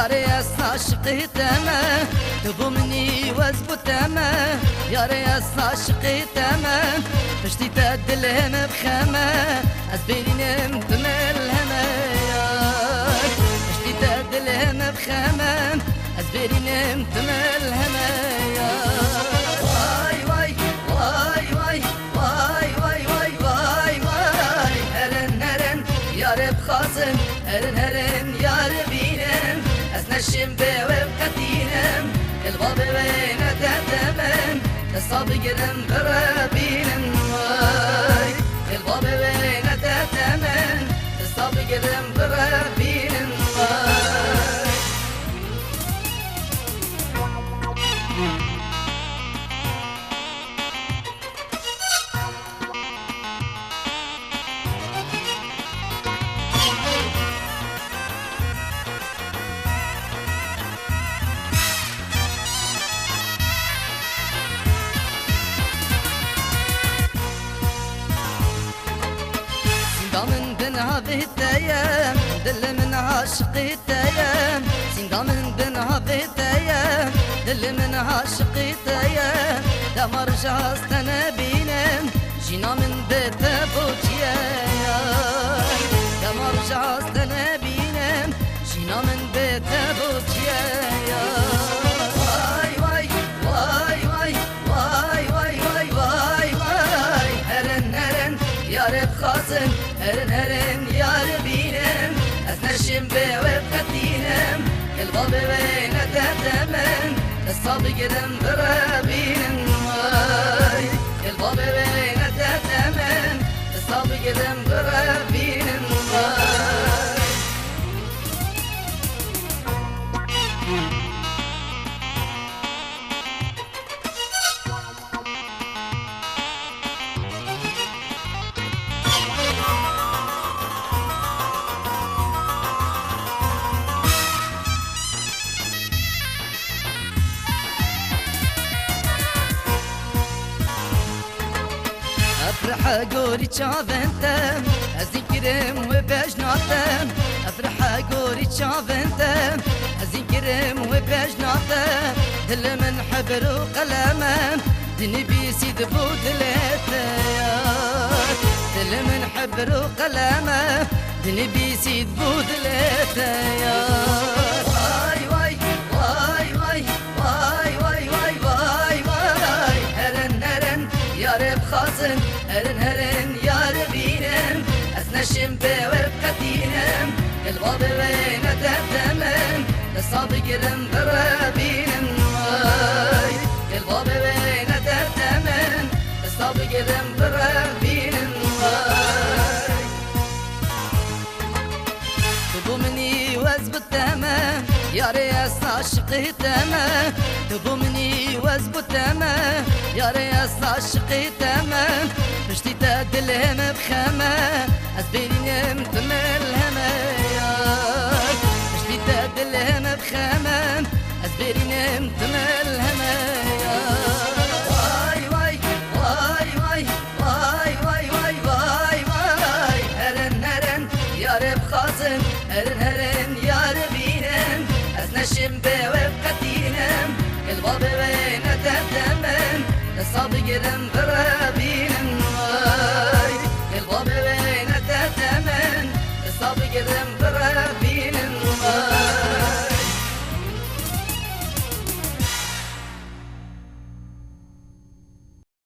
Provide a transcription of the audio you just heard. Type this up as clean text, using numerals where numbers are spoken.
ياري أصلا شقيتما تبو مني وزبوتما ياري أصلا شقيتما فشتي تدلهم بخما أزبيرين تملهما فشتي تدلهم بخما أزبيرين تملهما واي واي واي واي واي واي واي واي واي هرن هرن يا رب خاصم هرن هرن يا ربينم أسنشم بوقتينم الباب وين تهتمن تصابق لم برابينم واي الباب وين تهتمن تصابق لم برابينم واي من بنها بهتايام دل من عاشقيتايام سندا من بنها بهتايام دل من عاشقيتايام لا مرجع استنبينم جينا من بيت بوجيا لا مرجع استنبينم جينا من بيت بوجيا واي واي واي واي واي واي واي واي واي هرن هرن يا رب خاصم هرن هرن يا ربينم أسنشم بوقتينم الباب وين تهتمن الصابق لم برابينم واي الباب وين تهتمن الصابق لم برابينم واي أفرح أقولي شافنتم أذكرم وبجناتم أفرح أقولي شافنتم أذكرم وبجناتم دل من حبر وقلمم دني بيسيد بودلتيات دل من حبر وقلمم دني بيسيد بودلتيات واي واي واي واي واي واي واي واي واي هرن هرن يا رب خاصم هرن هرن يا ربينم أسنشم بوقتينم الباب وين تهتمن الصابق لم برابينم واي الباب وين تهتمن الصابق لم برابينم واي تبو مني وزب التمام يا رياس عشقي تمام تبو مني وزب التمام يا رياس عشقي تمام مشتي تدلهم بخما أزبيرين تملهم مشتي تدلهم بخما أزبيرين تملهم واي واي واي واي واي واي واي واي واي هرن هرن يا رب خاصم هرن هرن يا ربينم أسنشم بوقتينم الباب وين تهتمن الصابق لم